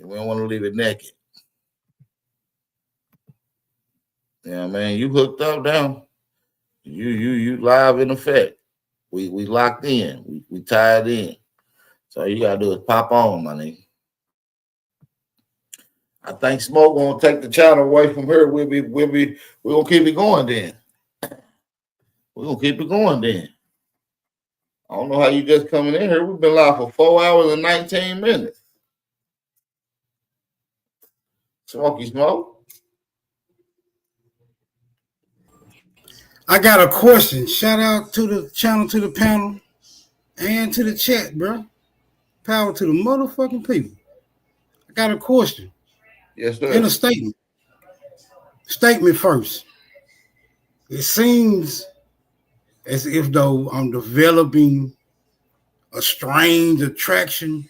We don't want to leave it naked. Yeah, man, you hooked up now. You live in effect. We locked in. We tied in. So all you gotta do is pop on, my nigga. I think Smoke gonna take the channel away from her. We're gonna keep it going then. We're gonna keep it going then. I don't know how you just coming in here. We've been live for 4 hours and 19 minutes. Smoky Smoke. I got a question. Shout out to the channel, to the panel, and to the chat, bro. Power to the motherfucking people. I got a question. Yes, sir. In a statement. Statement first. It seems as if though I'm developing a strange attraction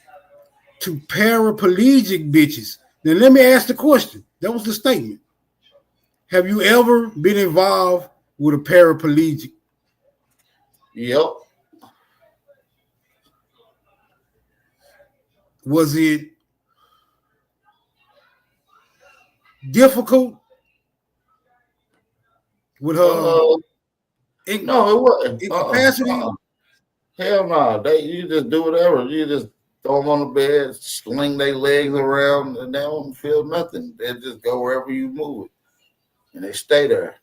to paraplegic bitches. Now let me ask the question. That was the statement. Have you ever been involved with a paraplegic? Yep. Was it difficult with her? No, it wasn't. Incapacity? Hell no. You just do whatever. You just throw them on the bed, sling their legs around, and they don't feel nothing. They just go wherever you move it, and they stay there.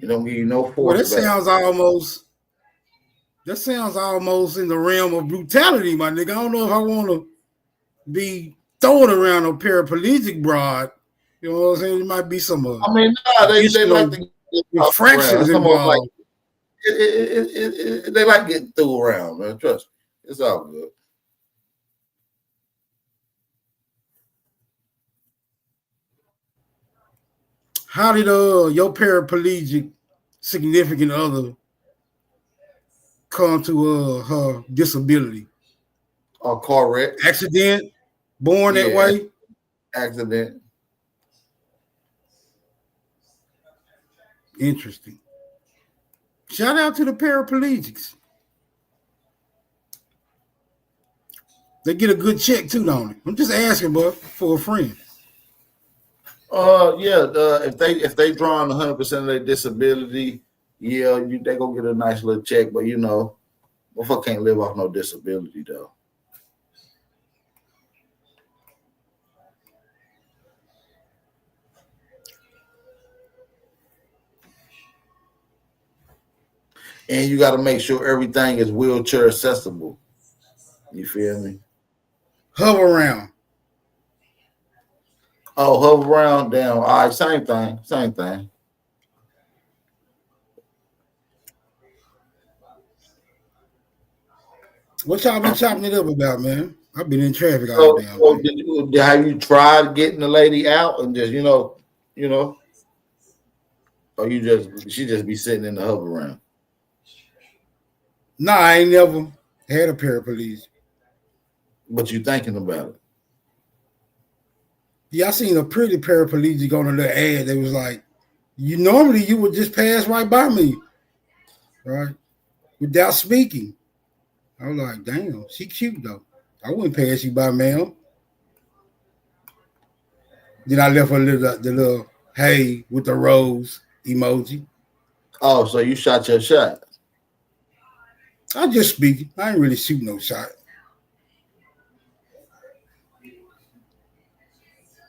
It don't give you no force. Well, that sounds almost in the realm of brutality, my nigga. I don't know if I want to be throwing around a paraplegic broad. You know what I'm saying? There might be some. I mean, they like to get fractions involved. Like, they like getting through around, man. Trust me, it's all good. How did your paraplegic significant other come to her disability? A car wreck, accident, born that way, accident. Interesting. Shout out to the paraplegics. They get a good check too, don't they? I'm just asking, bro, for a friend. If they drawing 100% of their disability, they gonna get a nice little check. But motherfucker can't live off no disability though. And you got to make sure everything is wheelchair accessible. You feel me? Hover around. Oh, hover around, down. All right, same thing. What y'all been chopping it up about, man? I've been in traffic all damn day. Have you tried getting the lady out and just, or she just be sitting in the hover around? Nah, I ain't never had a paraplegic. But you thinking about it? Yeah, I seen a pretty paraplegic on a little ad. They was like, you would just pass right by me, right? Without speaking. I was like, damn, she cute though. I wouldn't pass you by, ma'am. Then I left her the little hey with the rose emoji. Oh, so you shot your shot? I just speaking. I ain't really shoot no shot.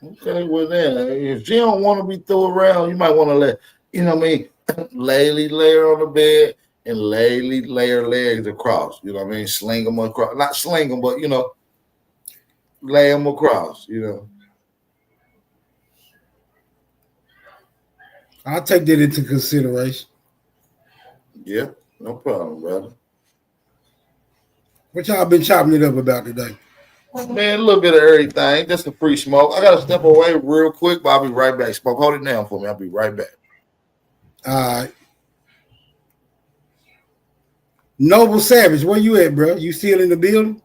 Okay, well then, if she don't want to be thrown around, you might want to let, Laylee lay her on the bed and Laylee lay her legs across. You know what I mean? Sling them across. Not sling them, but, lay them across, I'll take that into consideration. Yeah, no problem, brother. What y'all been chopping it up about today? Man, a little bit of everything. Just a free smoke. I got to step away real quick, but I'll be right back. Smoke, hold it down for me. I'll be right back. All right. Noble Savage, where you at, bro? You still in the building?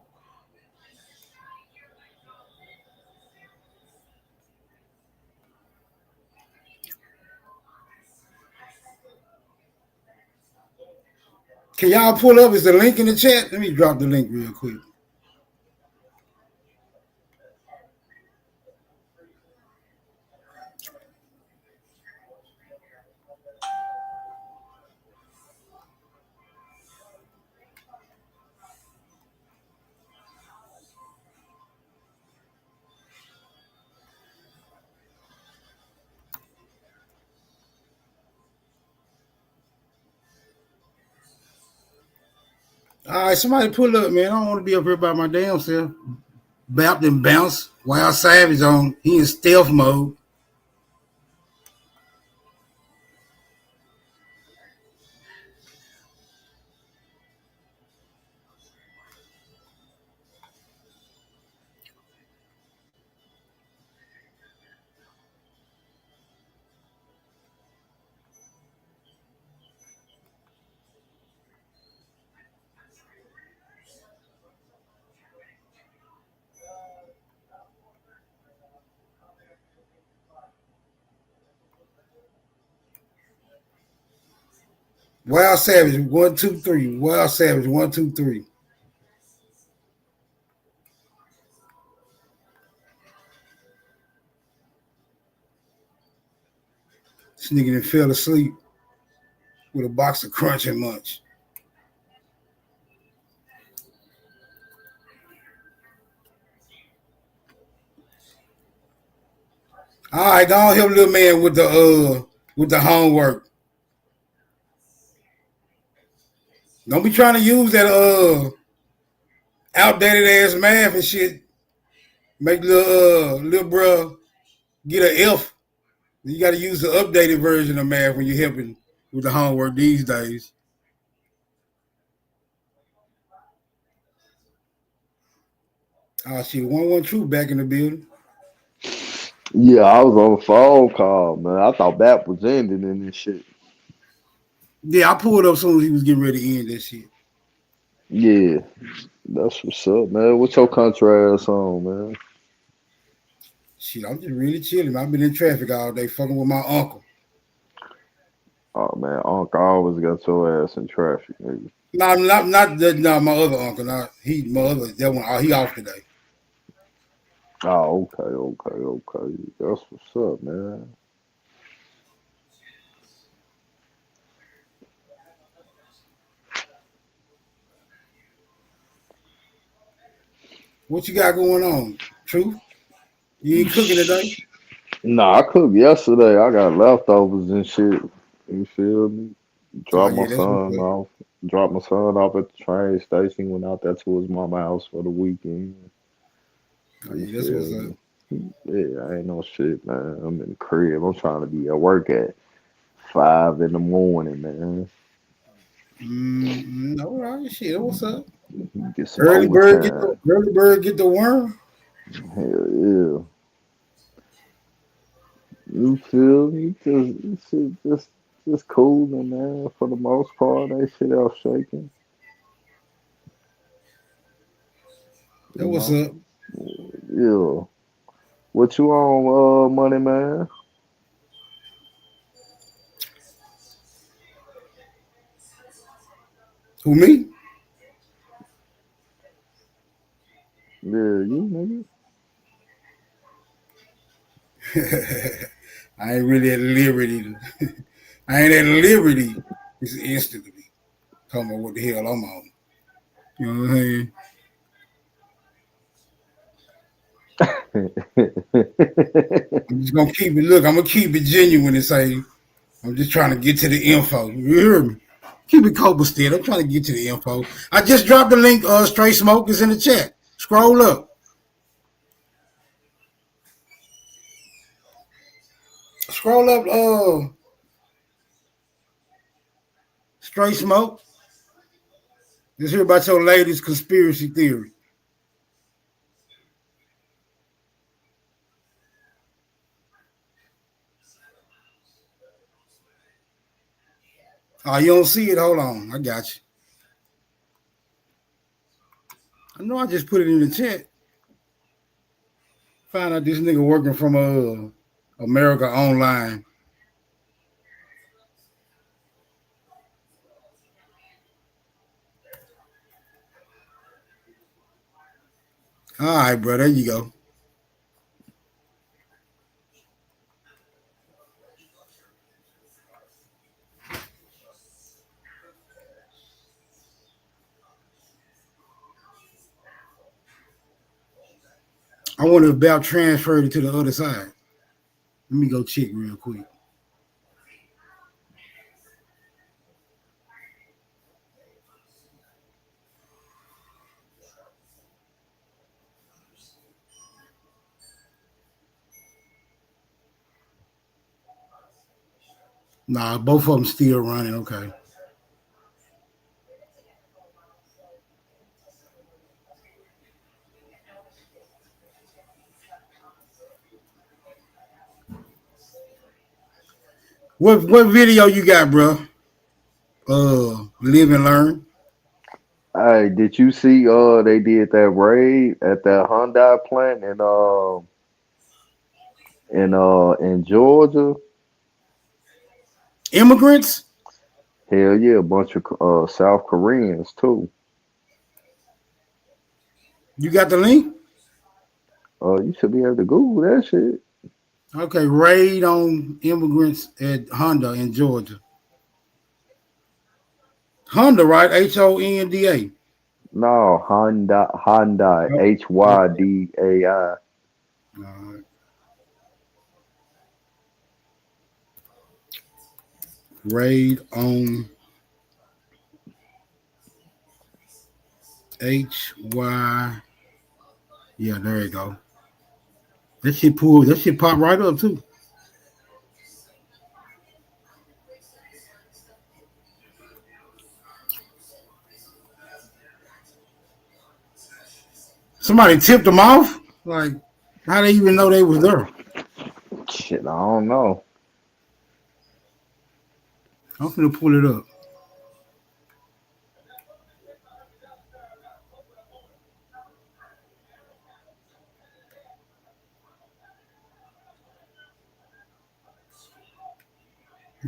Can y'all pull up? Is the link in the chat? Let me drop the link real quick. All right, somebody pull up, man. I don't want to be up here by my damn self. Bapped and bounce. Wild Savage on. He in stealth mode. Wild Savage 1, 2, 3. Wild Savage 1, 2, 3. This nigga done fell asleep with a box of Crunch and Munch. All right, go on, help little man with the homework. Don't be trying to use that outdated ass math and shit. Make little bro get an F. You got to use the updated version of math when you're helping with the homework these days. Oh shit, 1-1 True back in the building. Yeah, I was on a phone call, man. I thought Bap was ending in this shit. Yeah, I pulled up as soon as he was getting ready to end that shit. Yeah, that's what's up, man. What's your country ass on, man? Shit, I'm just really chilling. I've been in traffic all day fucking with my uncle. Oh man, Uncle always got your ass in traffic, nigga. Not my other uncle. Not he. My other that one. He off today. Oh, okay. That's what's up, man. What you got going on, Truth? You ain't cooking today? Nah, I cooked yesterday. I got leftovers and shit. You feel me? Oh Dropped my yeah, that's what's son up. off. Dropped my son off at the train station. Went out there to his mama house for the weekend. Oh You yeah, that's feel what's me? up. Yeah, I ain't no shit, man. I'm in the crib. I'm trying to be at work at 5 in the morning, man. All right, shit. What's up? Get some overtime. Early bird get the worm. Hell yeah. You feel me? Just cooling, man. For the most part, they shit out shaking. That You what's know? up? Yeah. What you on, money, man? Who me? Yeah, you I ain't really at liberty. I ain't at liberty. It's instantly talking about what the hell I'm on. You know what I'm saying? nigga. I'm just gonna keep it. Look, I'm gonna keep it genuine and say I'm just trying to get to the info. You hear me? Keep it Copastead. I'm trying to get to the info. I just dropped the link. Straight Smoke is in the chat. Scroll up. Scroll up. Straight Smoke. Let's hear about your latest conspiracy theory. Oh, you don't see it? Hold on. I got you. I know I just put it in the chat. Find out this nigga working from America Online. All right, bro. There you go. I wonder if Bell transferred it to the other side. Let me go check real quick. Nah, both of them still running. Okay. What video you got, bro? Live and learn. Hey, did you see they did that raid at that Hyundai plant in Georgia? Immigrants. Hell yeah, a bunch of South Koreans too. You got the link? You should be able to Google that shit. Okay, raid on immigrants at Honda in Georgia. Honda, right? Honda. No, Hyundai, Hydai. Raid on HY. Yeah, there you go. That shit pop right up too. Somebody tipped them off? Like, how they even know they was there? Shit, I don't know. I'm gonna pull it up.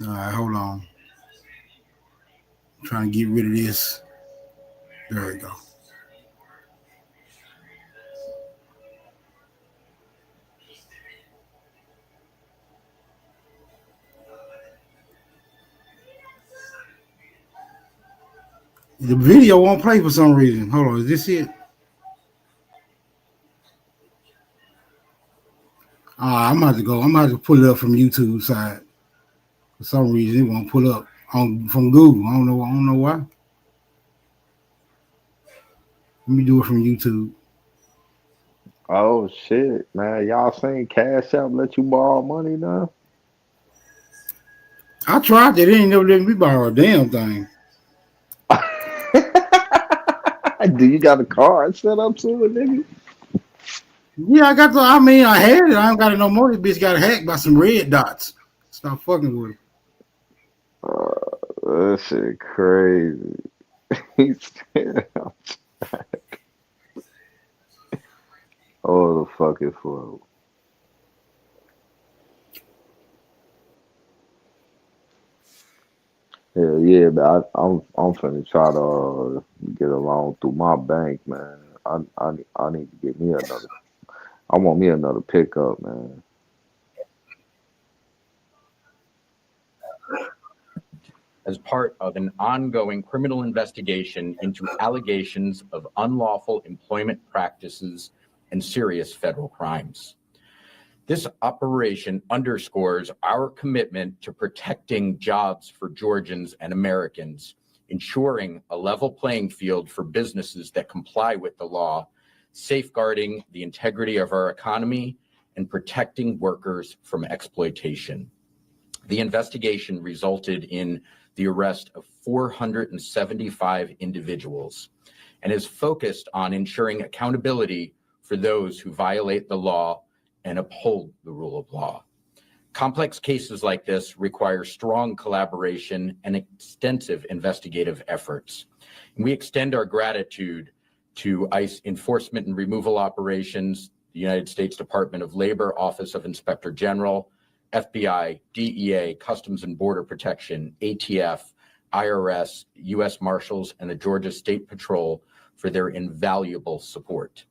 All right, hold on. I'm trying to get rid of this. There we go. The video won't play for some reason. Hold on, is this it? I'm about to go. I'm about to pull it up from YouTube side. For some reason, it won't pull up from Google. I don't know why. Let me do it from YouTube. Oh shit, man! Y'all seen Cash App let you borrow money now? I tried that. They ain't never let me borrow a damn thing. Do you got a card set up to it, nigga? Yeah, I got the. I mean, I had it. I don't got it no more. This bitch got hacked by some red dots. Stop fucking with it. That shit crazy. He's oh, the fucking flow. Hell yeah, but I'm finna try to get along through my bank, man. I need to get me another. I want me another pickup, man. As part of an ongoing criminal investigation into allegations of unlawful employment practices and serious federal crimes. This operation underscores our commitment to protecting jobs for Georgians and Americans, ensuring a level playing field for businesses that comply with the law, safeguarding the integrity of our economy, and protecting workers from exploitation. The investigation resulted in the arrest of 475 individuals and is focused on ensuring accountability for those who violate the law and uphold the rule of law. Complex cases like this require strong collaboration and extensive investigative efforts. And we extend our gratitude to ICE Enforcement and Removal Operations, the United States Department of Labor, Office of Inspector General, FBI, DEA, Customs and Border Protection, ATF, IRS, U.S. Marshals, and the Georgia State Patrol for their invaluable support.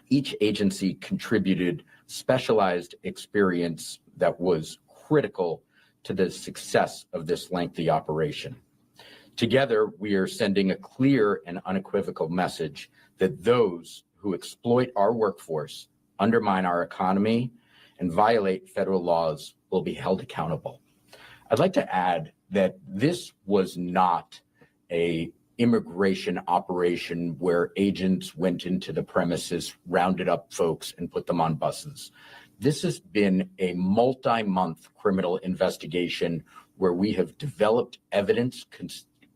Each agency contributed specialized experience that was critical to the success of this lengthy operation. Together, we are sending a clear and unequivocal message that those who exploit our workforce, undermine our economy, and violate federal laws will be held accountable. I'd like to add that this was not an immigration operation where agents went into the premises, rounded up folks, and put them on buses. This has been a multi-month criminal investigation where we have developed evidence,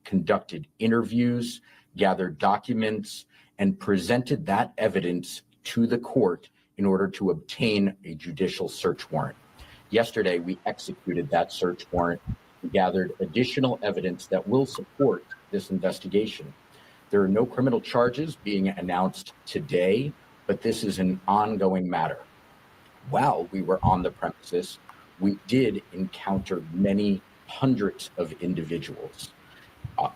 conducted interviews, gathered documents, and presented that evidence to the court in order to obtain a judicial search warrant. Yesterday, we executed that search warrant. We gathered additional evidence that will support this investigation. There are no criminal charges being announced today, but this is an ongoing matter. While we were on the premises, we did encounter many hundreds of individuals.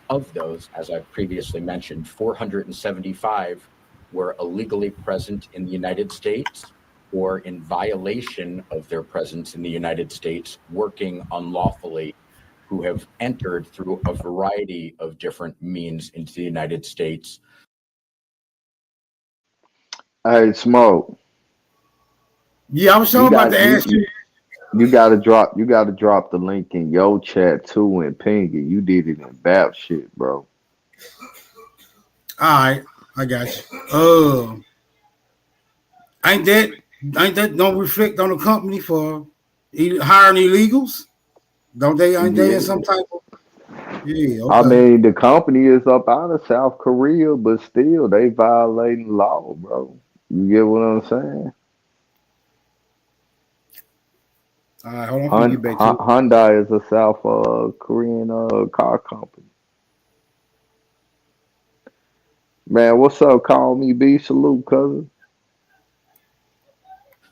Of those, as I previously mentioned, 475 were illegally present in the United States or in violation of their presence in the United States, working unlawfully, who have entered through a variety of different means into the United States. Hey, Smoke. Yeah, I was sure about to ask you. You gotta drop the link in your chat too and ping it. You did it in BAP shit, bro. All right, I got you. Ain't that don't reflect on the company for hiring illegals? Don't they? Ain't they in some type of? Yeah. Okay. I mean, the company is up out of South Korea, but still they violating law, bro. You get what I'm saying? All right, hold on. Get back to it. Hyundai is a South Korean car company. Man, what's up? Call me B. Salute, cousin.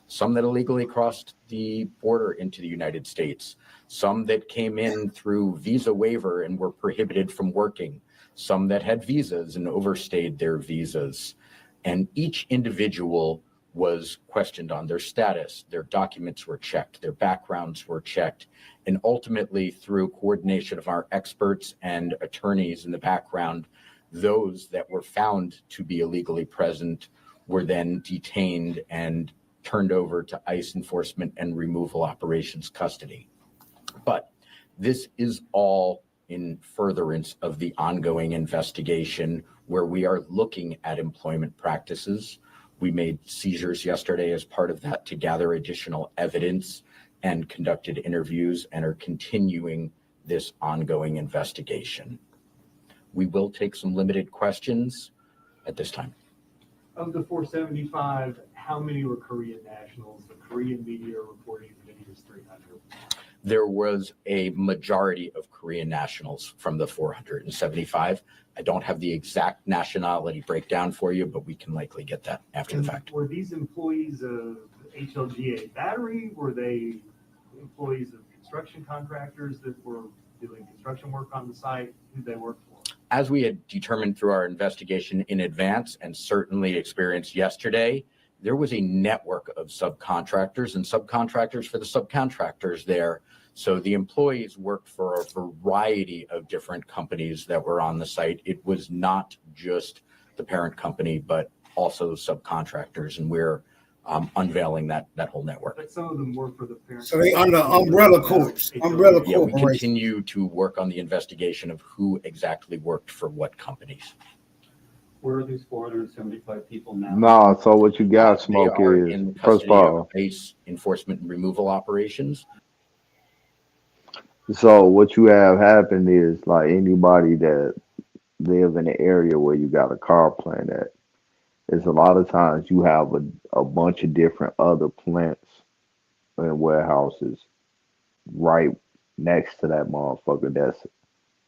Some that illegally crossed the border into the United States, some that came in through visa waiver and were prohibited from working, some that had visas and overstayed their visas. And each individual was questioned on their status, their documents were checked, their backgrounds were checked, and ultimately through coordination of our experts and attorneys in the background, those that were found to be illegally present were then detained and turned over to ICE enforcement and removal operations custody. But this is all in furtherance of the ongoing investigation where we are looking at employment practices. We made seizures yesterday as part of that to gather additional evidence and conducted interviews and are continuing this ongoing investigation. We will take some limited questions at this time. Of the 475, how many were Korean nationals? The Korean media are reporting that it was 300. There was a majority of Korean nationals from the 475. I don't have the exact nationality breakdown for you, but we can likely get that after the fact. Were these employees of HLGA Battery? Were they employees of construction contractors that were doing construction work on the site? Who they work for? As we had determined through our investigation in advance and certainly experienced yesterday, there was a network of subcontractors and subcontractors for the subcontractors there. So the employees worked for a variety of different companies that were on the site. It was not just the parent company, but also subcontractors, and we're unveiling that whole network. But some of them work for the parent. So they under Umbrella Corps. Umbrella Yeah, we Corporation. continue to work on the investigation of who exactly worked for what companies. Where are these 475 people now? No, so what you got, They Smoke, are is in first of custody of all. ICE enforcement and removal operations. So what you have happened is like anybody that live in an area where you got a car plant at, is a lot of times you have a bunch of different other plants and warehouses right next to that motherfucker that's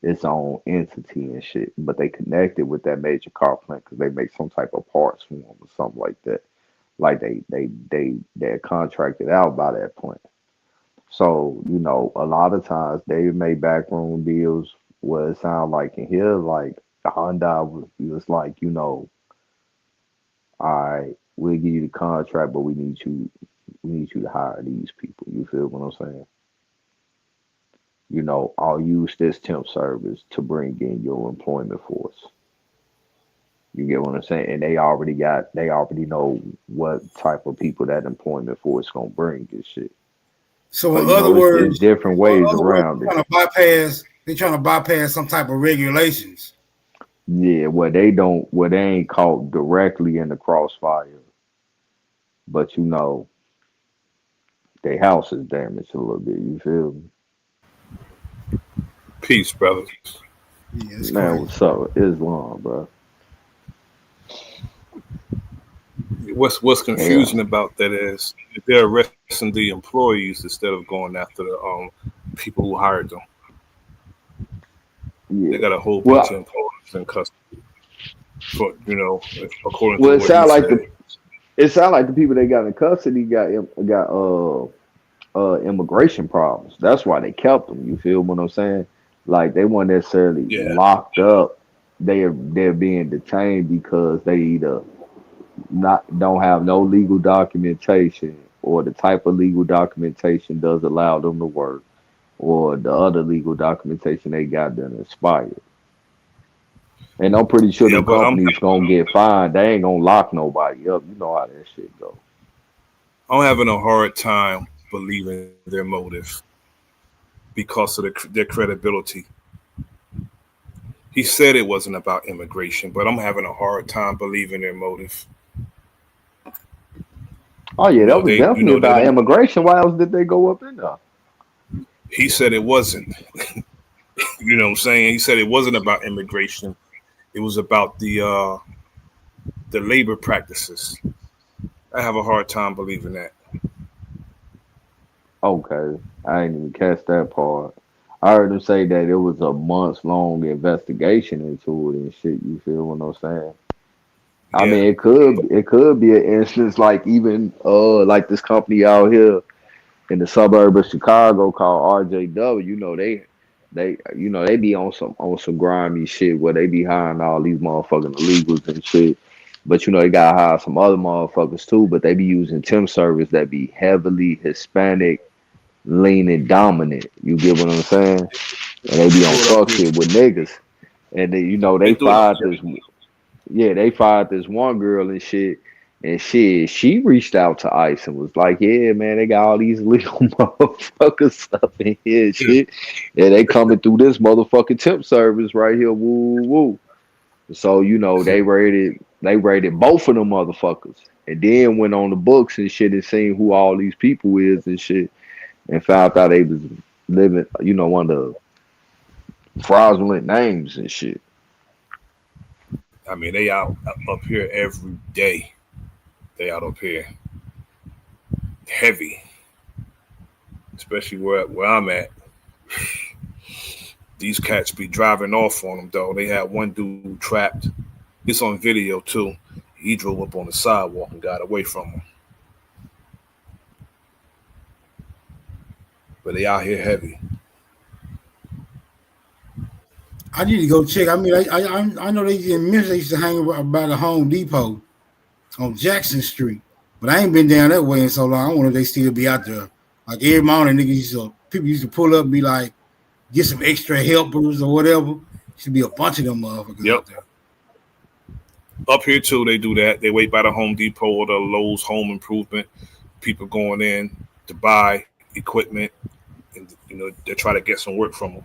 its own entity and shit, but they connected with that major car plant because they make some type of parts for them or something like that. Like they're contracted out by that plant. So, you know, a lot of times they make backroom deals where it sounds like in here, like the Honda was like, you know, all right, we'll give you the contract, but we need you to hire these people. You feel what I'm saying? You know, I'll use this temp service to bring in your employment force. You get what I'm saying? And they already know what type of people that employment force gonna bring this shit. So So in you other know, it's words, different ways around they're it. trying to bypass some type of regulations. Yeah, where they ain't caught directly in the crossfire, but you know, their house is damaged a little bit. You feel me? Peace, brothers. Yeah, it's Man, crazy. what's up? Islam, bro. What's Yeah, confusing about that is they're arresting the employees instead of going after the people who hired them. They yeah. got a whole bunch of Well, employees in custody, for, according to well, what he said. it sound like the people they got in custody got immigration problems. That's why they kept them. You feel what I'm saying? Like they weren't necessarily Yeah, locked up. They're being detained because they either not don't have no legal documentation, or the type of legal documentation does allow them to work, or the other legal documentation they got done expired. And I'm pretty sure yeah, them but companies gonna get fined. They ain't gonna lock nobody up. You know how that shit go. I'm having a hard time believing their motive because of their credibility. He said it wasn't about immigration, but I'm having a hard time believing their motive. Oh yeah, that was definitely They about don't. immigration. Why else did they go up in there? He said it wasn't. You know what I'm saying? He said it wasn't about immigration. It was about the labor practices. I have a hard time believing that. Okay, I ain't even catch that part. I heard them say that it was a months long investigation into it and shit. You feel what I'm saying? I Yeah, mean, it could be an instance like even like this company out here in the suburb of Chicago called RJW. You know they be on some grimy shit where they be hiring all these motherfucking illegals and shit. But you know they gotta hire some other motherfuckers too. But they be using temp service that be heavily Hispanic leaning dominant. You get what I'm saying? And they they be do on it up fuck here. shit with niggas. And they, They they do it up fired here. this. Yeah, they fired this one girl and shit. And shit, she reached out to ICE and was like, "Yeah, man, they got all these legal motherfuckers up in here, and Yeah, shit. And they coming through this motherfucking temp service right here, woo woo." So they raided both of them motherfuckers, and then went on the books and shit and seen who all these people is and shit, and found out they was living, one of the fraudulent names and shit. I mean they out up here every day. They out up here heavy, especially where I'm at. These cats be driving off on them though. They had one dude trapped. It's on video too. He drove up on the sidewalk and got away from him. But they out here heavy. I need to go check. I mean, I know they in Memphis. They used to hang by the Home Depot on Jackson Street, but I ain't been down that way in so long. I wonder if they still be out there. Like every morning, people used to pull up and be like, get some extra helpers or whatever. Should be a bunch of them motherfuckers Yep. out there. Up here too, they do that. They wait by the Home Depot or the Lowe's Home Improvement. People going in to buy equipment, and they try to get some work from them.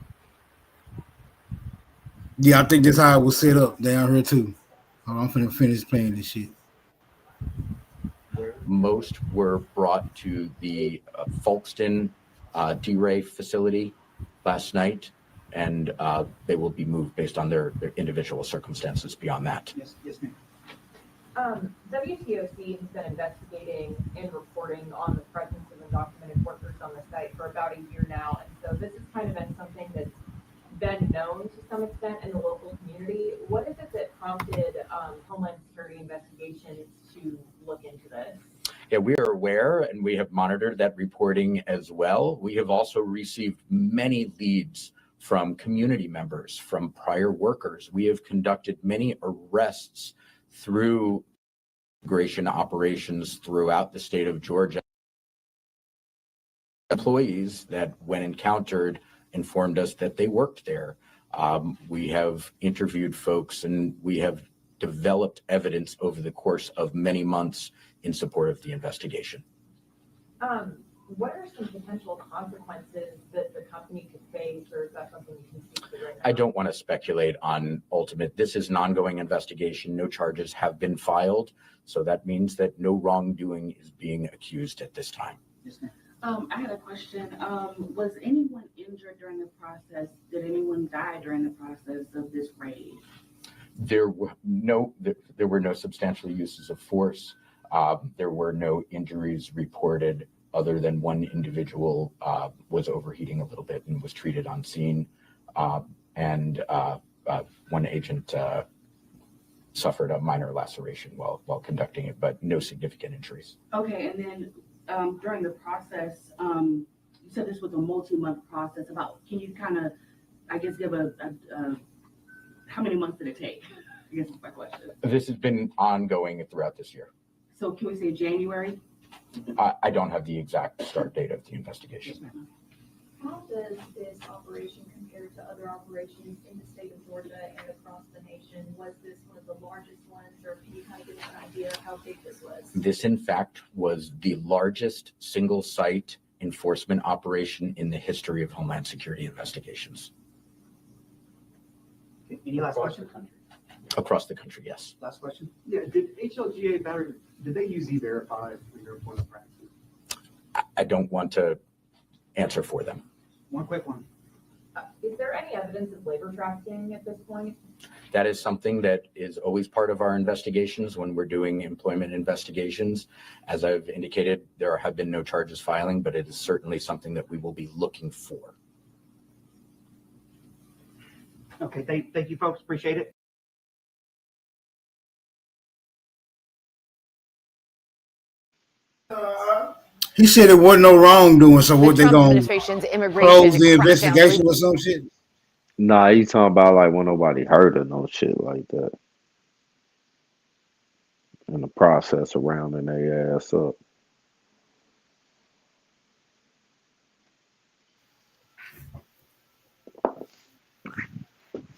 Yeah, I think that's how it was set up down here too. I'm finna finish playing this shit. Most were brought to the Folkston D-Ray facility last night, and they will be moved based on their individual circumstances beyond that. Yes, ma'am. WTOC has been investigating and reporting on the presence of undocumented workers on the site for about a year now, and so this has kind of been something that's been known to some extent in the local community. What is it that prompted Homeland Security investigations to look into this? Yeah, we are aware and we have monitored that reporting as well. We have also received many leads from community members, from prior workers. We have conducted many arrests through immigration operations throughout the state of Georgia. Employees that, when encountered, informed us that they worked there. We have interviewed folks and we have developed evidence over the course of many months in support of the investigation. What are some potential consequences that the company could face, or is that something you can speak to right now? I don't want to speculate on ultimate. This is an ongoing investigation. No charges have been filed. So that means that no wrongdoing is being accused at this time. I had a question. Was anyone injured during the process? Did anyone die during the process of this raid? There were no substantial uses of force. There were no injuries reported, other than one individual was overheating a little bit and was treated on scene. And one agent suffered a minor laceration while conducting it, but no significant injuries. Okay, and then during the process, you said this was a multi-month process. Can you kind of, I guess, give a how many months did it take? I guess is my question. This has been ongoing throughout this year. So can we say January? I don't have the exact start date of the investigation. How does this operation compare to other operations in the state of Georgia and across the nation? Was this one of the largest ones, or can you kind of give us an idea of how big this was? This, in fact, was the largest single site enforcement operation in the history of Homeland Security investigations. Any last question? Across the country, yes. Last question? Yeah, did HLGA Battery, did they use E-Verify for your employment practices? I don't want to answer for them. One quick one. Is there any evidence of labor trafficking at this point? That is something that is always part of our investigations when we're doing employment investigations. As I've indicated, there have been no charges filing, but it is certainly something that we will be looking for. Okay, thank you, folks. Appreciate it. He said it wasn't no wrongdoing, so what The they Trump gonna administration's close immigration the crackdown investigation or some shit? Nah, you talking about like when nobody heard or no shit like that. And the process of rounding their ass up.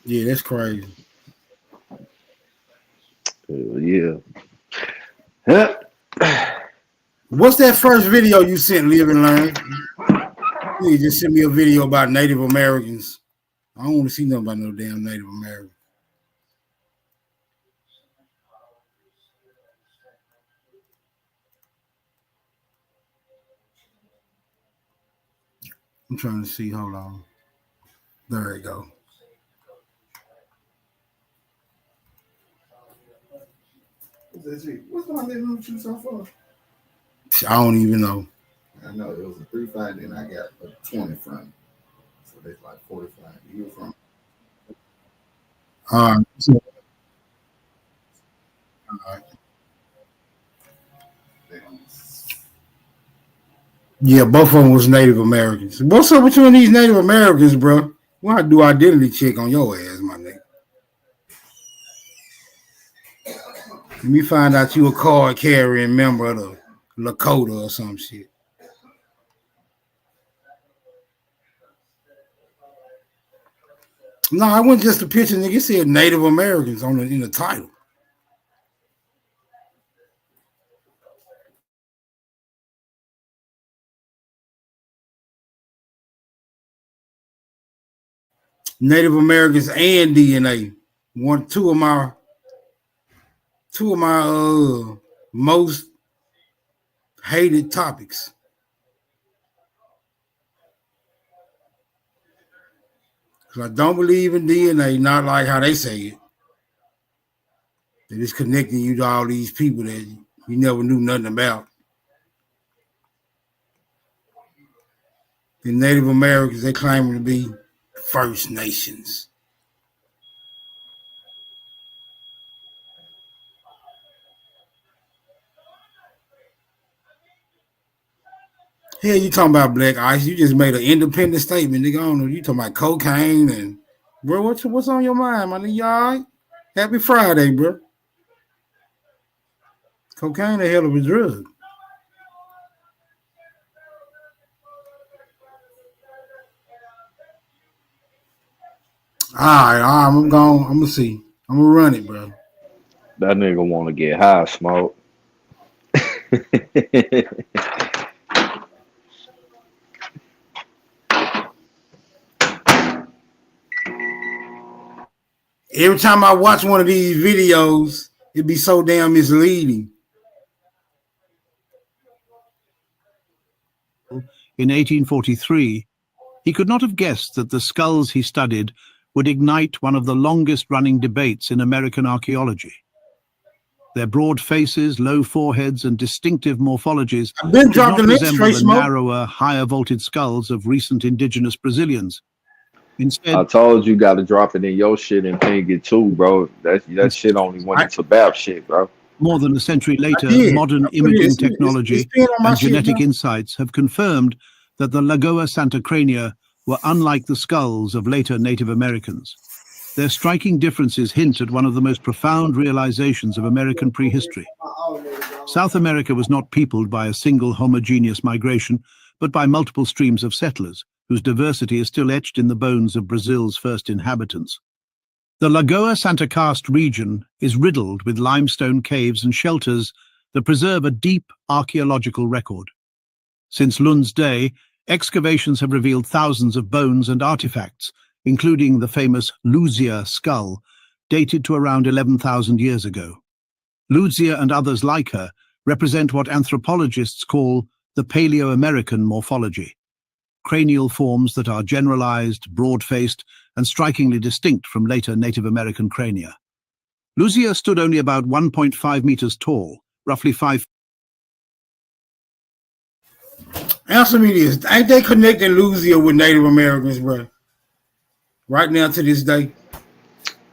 Yeah, that's crazy. Yeah. What's that first video you sent, Live and Learn? You just sent me a video about Native Americans. I don't want to see nothing about no damn Native Americans. I'm trying to see. Hold on. There we go. What's my living with you so far? I don't even know. I know it was a 3-5, then I got a 20 from it. So that's like 45. You from? All right. Yeah, both of them was Native Americans. What's up between these Native Americans, bro? Why do identity check on your ass, my nigga? Let me find out you a card carrying member of the Lakota or some shit. No, I wasn't just a picture, nigga. It said Native Americans in the title. Native Americans and DNA. Two of my most hated topics. Because I don't believe in DNA, not like how they say it. That it's connecting you to all these people that you never knew nothing about. The Native Americans, they claim to be First Nations. Hell, you talking about Black Ice? You just made an independent statement, nigga. I don't know. You talking about cocaine and, bro? What's on your mind, my nigga? You all right? Happy Friday, bro. Cocaine a hell of a drug. All right, I'm going. I'm gonna see. I'm gonna run it, bro. That nigga want to get high, smoke. Every time I watch one of these videos, it'd be so damn misleading. In 1843, he could not have guessed that the skulls he studied would ignite one of the longest-running debates in American archaeology. Their broad faces, low foreheads, and distinctive morphologies did not resemble the narrower, higher-vaulted skulls of recent indigenous Brazilians. Instead, I told you got to drop it in your shit and ping it too, bro. That shit only went into BAP shit, bro. More than a century later, modern imaging technology and genetic insights have confirmed that the Lagoa Santa Crania were unlike the skulls of later Native Americans. Their striking differences hint at one of the most profound realizations of American prehistory. South America was not peopled by a single homogeneous migration, but by multiple streams of settlers, whose diversity is still etched in the bones of Brazil's first inhabitants. The Lagoa Santa Cast region is riddled with limestone caves and shelters that preserve a deep archaeological record. Since Lund's day, excavations have revealed thousands of bones and artifacts, including the famous Luzia skull, dated to around 11,000 years ago. Luzia and others like her represent what anthropologists call the Paleo-American morphology, cranial forms that are generalized, broad-faced, and strikingly distinct from later Native American crania. Luzia stood only about 1.5 meters tall, roughly 5. Answer me this. Ain't they connecting Luzia with Native Americans, bro? Right now to this day?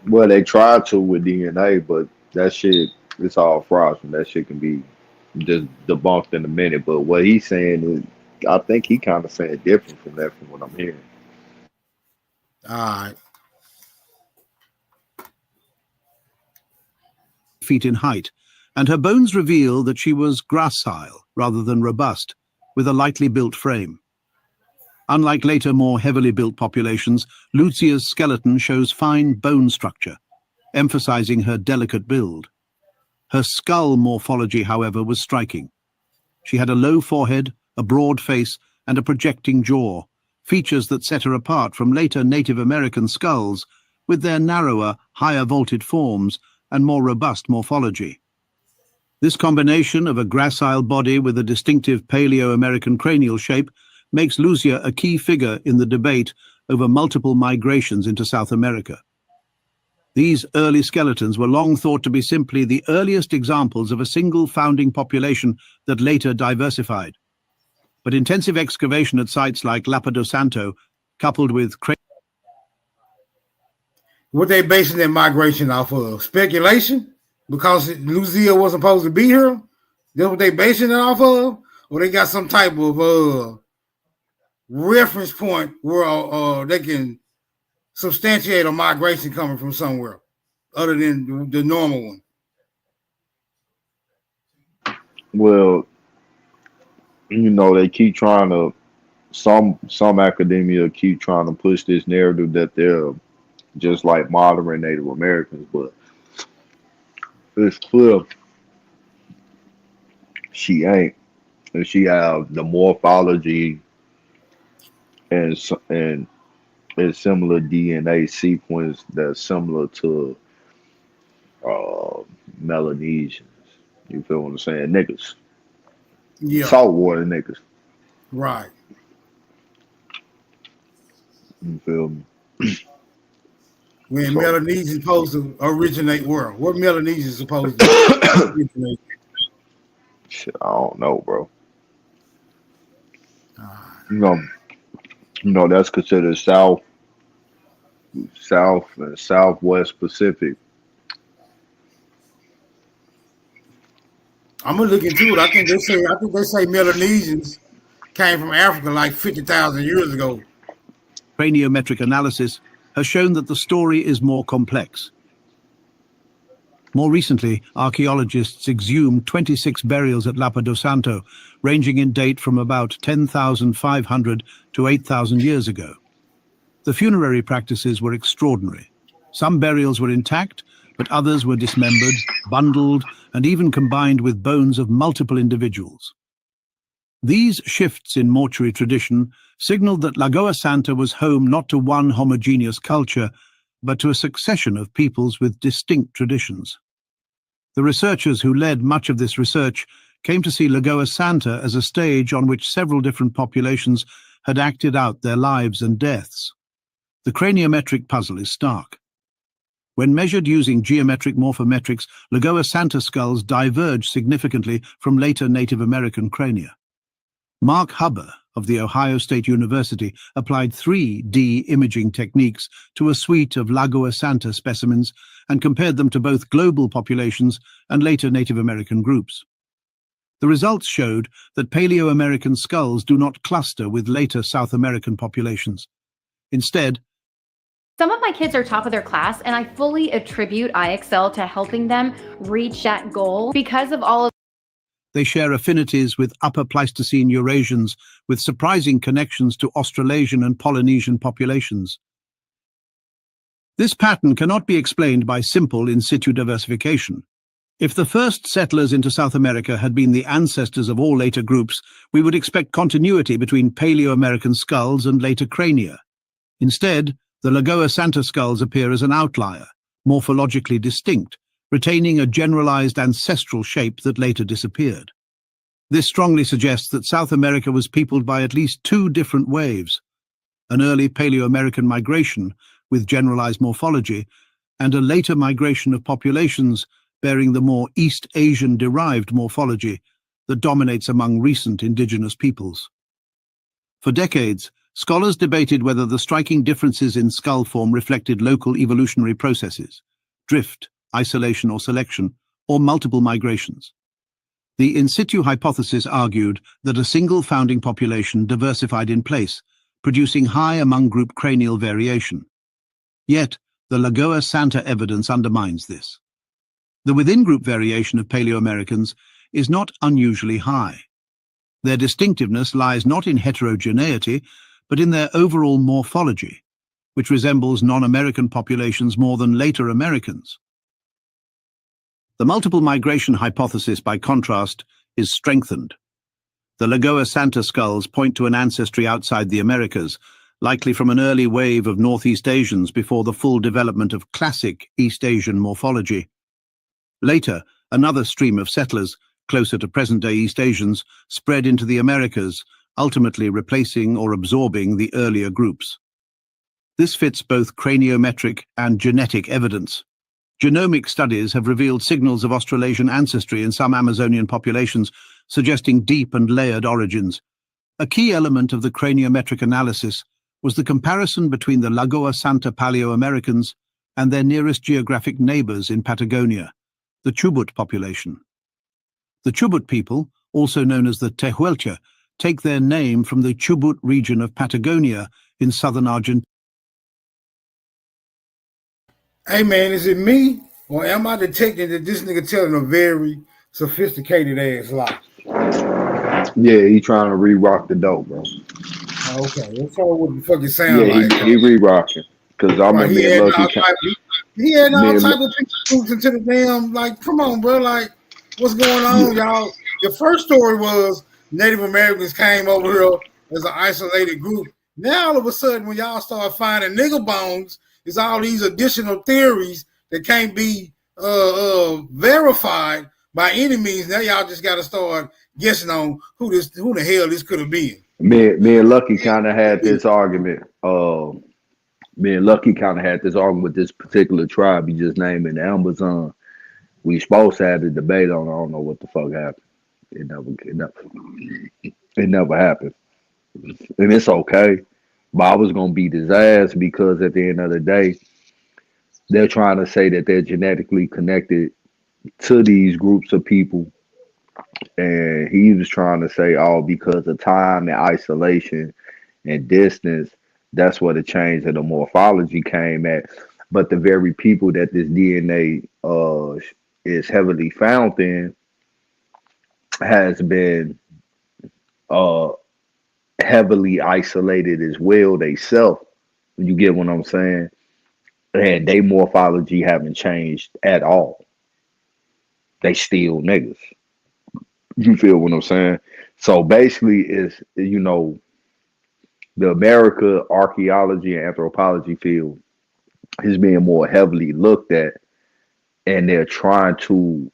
Well, they tried to with DNA, but that shit, it's all fraudulent. That shit can be just debunked in a minute. But what he's saying is, I think he kind of saying different from that, from what I'm hearing. All right. Feet in height, and her bones reveal that she was gracile rather than robust, with a lightly built frame. Unlike later, more heavily built populations, Luzia's skeleton shows fine bone structure, emphasizing her delicate build. Her skull morphology, however, was striking. She had a low forehead, a broad face, and a projecting jaw, features that set her apart from later Native American skulls with their narrower, higher vaulted forms and more robust morphology. This combination of a gracile body with a distinctive Paleo-American cranial shape makes Luzia a key figure in the debate over multiple migrations into South America. These early skeletons were long thought to be simply the earliest examples of a single founding population that later diversified. But intensive excavation at sites like Lapa do Santo, coupled with what they basing their migration off of? Speculation? Because Luzia wasn't supposed to be here? That's what they basing it off of? Or they got some type of reference point where they can substantiate a migration coming from somewhere other than the normal one? Well, you know, they keep trying to, some academia keep trying to push this narrative that they're just like modern Native Americans, but it's clear she ain't. And she have the morphology and a similar DNA sequence that's similar to Melanesians. You feel what I'm saying? Niggas. Yeah. Saltwater niggas. Right. You feel me? When Melanesians supposed to originate where? What Melanesians supposed to originate? Shit, I don't know, bro. You know that's considered South and Southwest Pacific. I'm gonna look into it. I think they say Melanesians came from Africa like 50,000 years ago. Craniometric analysis has shown that the story is more complex. More recently, archaeologists exhumed 26 burials at Lapa do Santo, ranging in date from about 10,500 to 8,000 years ago. The funerary practices were extraordinary. Some burials were intact, but others were dismembered, bundled, and even combined with bones of multiple individuals. These shifts in mortuary tradition signaled that Lagoa Santa was home not to one homogeneous culture, but to a succession of peoples with distinct traditions. The researchers who led much of this research came to see Lagoa Santa as a stage on which several different populations had acted out their lives and deaths. The craniometric puzzle is stark. When measured using geometric morphometrics, Lagoa Santa skulls diverge significantly from later Native American crania. Mark Hubber of The Ohio State University applied 3D imaging techniques to a suite of Lagoa Santa specimens and compared them to both global populations and later Native American groups. The results showed that Paleo-American skulls do not cluster with later South American populations. Instead, some of my kids are top of their class, and I fully attribute IXL to helping them reach that goal because of all of they share affinities with Upper Pleistocene Eurasians, with surprising connections to Australasian and Polynesian populations. This pattern cannot be explained by simple in situ diversification. If the first settlers into South America had been the ancestors of all later groups, we would expect continuity between Paleo-American skulls and later crania. Instead, the Lagoa Santa skulls appear as an outlier, morphologically distinct, retaining a generalized ancestral shape that later disappeared. This strongly suggests that South America was peopled by at least two different waves, an early Paleo-American migration with generalized morphology, and a later migration of populations bearing the more East Asian-derived morphology that dominates among recent indigenous peoples. For decades, scholars debated whether the striking differences in skull form reflected local evolutionary processes, drift, isolation or selection, or multiple migrations. The in situ hypothesis argued that a single founding population diversified in place, producing high among-group cranial variation. Yet, the Lagoa Santa evidence undermines this. The within-group variation of Paleo-Americans is not unusually high. Their distinctiveness lies not in heterogeneity, but in their overall morphology, which resembles non-American populations more than later Americans. The multiple migration hypothesis, by contrast, is strengthened. The Lagoa Santa skulls point to an ancestry outside the Americas, likely from an early wave of Northeast Asians before the full development of classic East Asian morphology. Later, another stream of settlers, closer to present-day East Asians, spread into the Americas, ultimately replacing or absorbing the earlier groups. This fits both craniometric and genetic evidence. Genomic studies have revealed signals of Australasian ancestry in some Amazonian populations, suggesting deep and layered origins. A key element of the craniometric analysis was the comparison between the Lagoa Santa Paleo-Americans and their nearest geographic neighbors in Patagonia, the Chubut population. The Chubut people, also known as the Tehuelche, take their name from the Chubut region of Patagonia in southern Argentina. Hey man, is it me or am I detecting that this nigga telling a very sophisticated ass lie? Yeah, he trying to re-rock the dope, bro. Okay, that's all what the fuck it sound Yeah, like. he re-rocking. Because I remember he had all Lucky. type of people into the damn, like, come on, bro, like, what's going on, y'all? The first story was Native Americans came over here as an isolated group. Now all of a sudden, when y'all start finding nigger bones, it's all these additional theories that can't be verified by any means. Now y'all just got to start guessing on who the hell this could have been. Me and Lucky kind of had this argument. Me and Lucky kind of had this argument with this particular tribe you just named in the Amazon. We supposed to have the debate on. I don't know what the fuck happened. It never happened, and it's okay. But I was gonna beat his ass because at the end of the day, they're trying to say that they're genetically connected to these groups of people. And he was trying to say, oh, because of time and isolation and distance, that's where the change of the morphology came at. But the very people that this DNA is heavily found in has been heavily isolated as well themselves. You get what I'm saying? And they morphology haven't changed at all. They still niggas. You feel what I'm saying? So basically, it's, you know, the America archaeology and anthropology field is being more heavily looked at, and they're trying to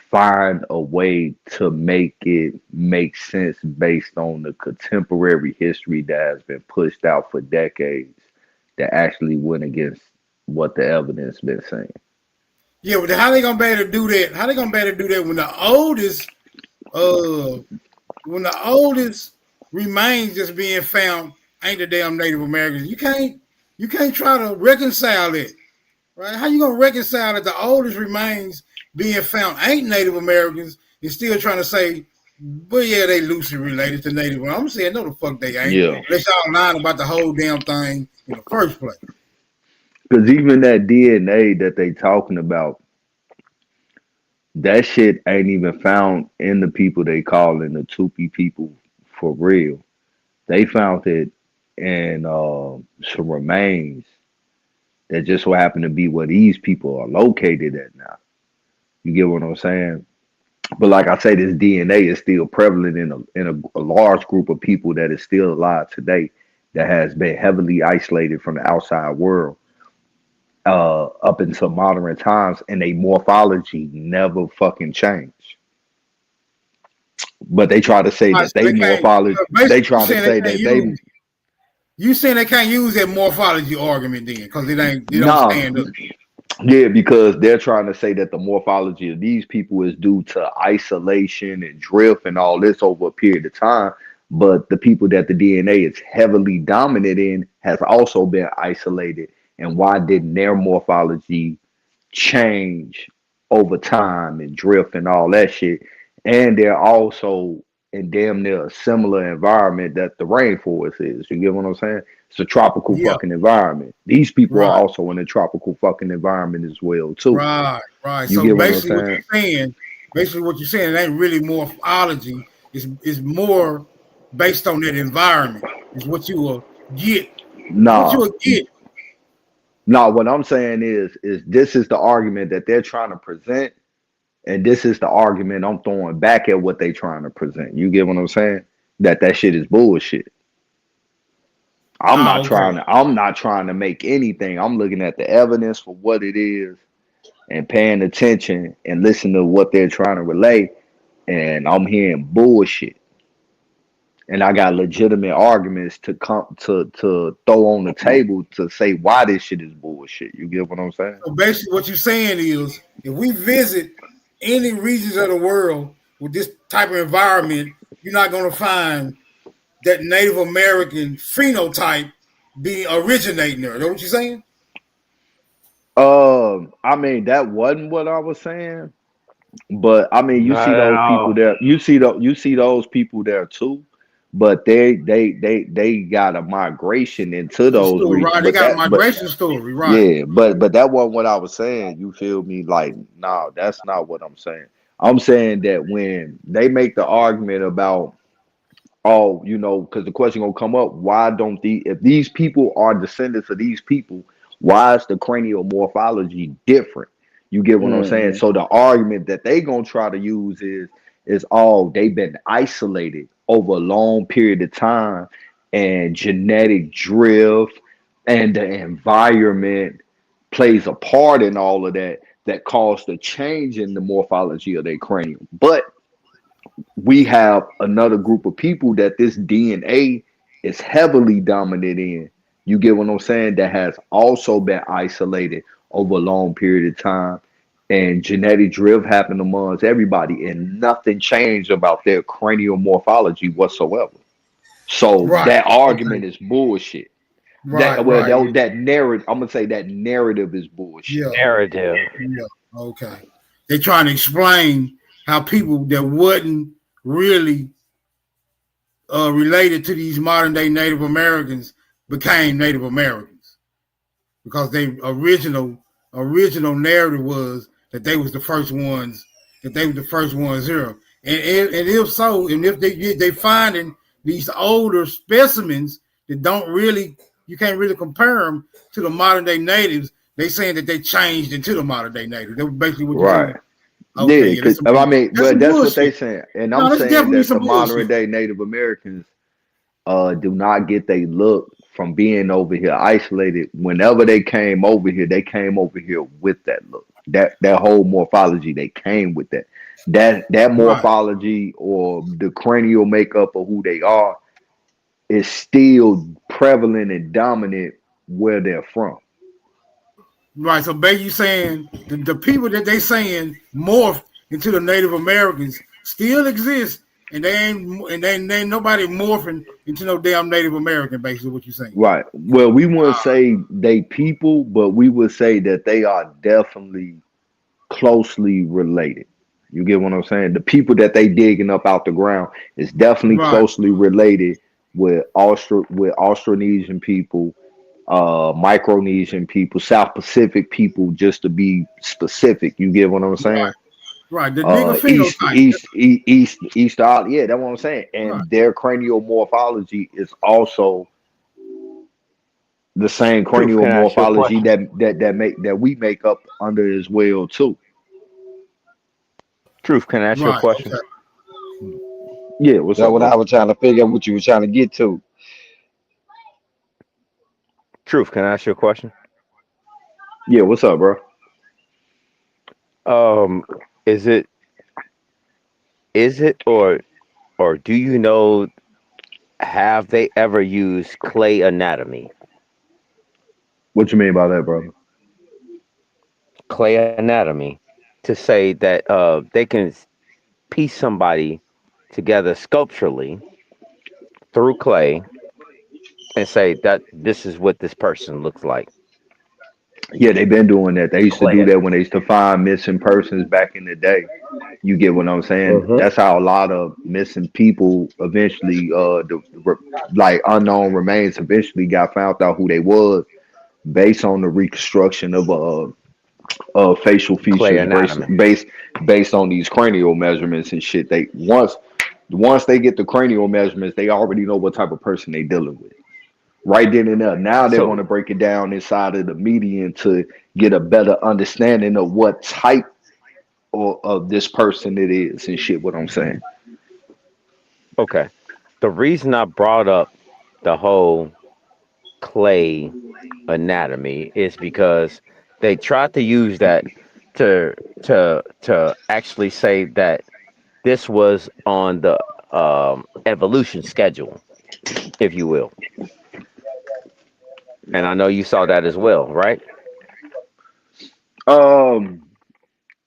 find a way to make it make sense based on the contemporary history that has been pushed out for decades that actually went against what the evidence been saying. Yeah, but how they gonna be able to do that? How they gonna be able to do that when the oldest remains that's being found ain't the damn Native Americans? You can't try to reconcile it, right? How you gonna reconcile that the oldest remains being found ain't Native Americans and still trying to say, well, yeah, they loosely related to Native? I'm saying no, the fuck they ain't. Yeah. Unless y'all lying about the whole damn thing in the first place. Because even that DNA that they talking about, that shit ain't even found in the people they calling the Tupi people for real. They found it in some remains that just so happen to be where these people are located at now. You get what I'm saying? But like I say, this DNA is still prevalent in a large group of people that is still alive today that has been heavily isolated from the outside world up until modern times, and they morphology never fucking changed. But they try to say that they morphology. They try to say that they. You saying they can't use that morphology argument then because it ain't. It Nah. don't stand up. Yeah, because they're trying to say that the morphology of these people is due to isolation and drift and all this over a period of time. But the people that the DNA is heavily dominant in has also been isolated. And why didn't their morphology change over time and drift and all that shit? And they're also in damn near a similar environment that the rainforest is. You get what I'm saying? It's a tropical fucking environment. These people are also in a tropical fucking environment as well, too. Right. You So get what I'm basically, what you're saying, it ain't really morphology. It's more based on that environment. Is what you will get. Nah. What you will get. No, what I'm saying is this is the argument that they're trying to present, and this is the argument I'm throwing back at what they trying to present. You get what I'm saying? That shit is bullshit. I'm not trying to make anything. I'm looking at the evidence for what it is and paying attention and listening to what they're trying to relay, and I'm hearing bullshit. And I got legitimate arguments to come to throw on the table to say why this shit is bullshit. You get what I'm saying? So basically, what you're saying is, if we visit any regions of the world with this type of environment, you're not going to find that Native American phenotype be originating there. Is that what you're saying? I mean, that wasn't what I was saying, but I mean, you see those people there. You see those people there too. But they got a migration into those regions. Right, they got a migration story, right? Yeah, but that wasn't what I was saying. You feel me? Like, no, that's not what I'm saying. I'm saying that when they make the argument about, oh, you know, because the question gonna come up, why don't if these people are descendants of these people, why is the cranial morphology different? You get what I'm saying? So the argument that they gonna try to use is they've been isolated over a long period of time, and genetic drift and the environment plays a part in all of that caused a change in the morphology of their cranium. But we have another group of people that this DNA is heavily dominant in. You get what I'm saying? That has also been isolated over a long period of time. And genetic drift happened amongst everybody, and nothing changed about their cranial morphology whatsoever. So that argument is bullshit. That narrative, I'm gonna say that narrative is bullshit. Narrative. Yeah. Okay. They're trying to explain how people that wasn't really related to these modern day Native Americans became Native Americans because their original original narrative was that they was the first ones, here. And if so, and if they finding these older specimens that don't really, you can't really compare them to the modern day natives, they saying that they changed into the modern day natives. That's basically what you're saying. Okay, Yeah, because I mean, but that's what they saying, and I'm saying that the modern day Native Americans do not get they look from being over here isolated. Whenever they came over here with that look, that whole morphology. They came with that morphology or the cranial makeup of who they are is still prevalent and dominant where they're from. Right. So basically saying the people that they saying morphed into the Native Americans still exist, and they ain't nobody morphing into no damn Native American, basically what you're saying. Right. Well, we wouldn't say they people, but we would say that they are definitely closely related. You get what I'm saying? The people that they digging up out the ground is definitely closely related with Austronesian people, Micronesian people, South Pacific people, just to be specific. You get what I'm saying? Right. The nigga phenotype. East, yeah, that's what I'm saying. And their cranial morphology is also the same cranial morphology that we make up under as well too. Truth, can I ask you a question? Okay. Yeah, what's that up? What I was trying to figure out what you were trying to get to. Truth, can I ask you a question? Yeah, what's up, bro? Is it or do you know, have they ever used clay anatomy? What you mean by that, brother? Clay anatomy, to say that they can piece somebody together sculpturally through clay and say that this is what this person looks like. Yeah, they've been doing that. They used to do that when they used to find missing persons back in the day. You get what I'm saying? That's how a lot of missing people eventually, like unknown remains, eventually got found out who they was based on the reconstruction of facial features based on these cranial measurements and shit. They once they get the cranial measurements, they already know what type of person they dealing with. Right then and there. Now they want to break it down inside of the median to get a better understanding of what type of this person it is and shit. What I'm saying. Okay. The reason I brought up the whole clay anatomy is because they tried to use that to actually say that this was on the evolution schedule, if you will. And I know you saw that as well, right?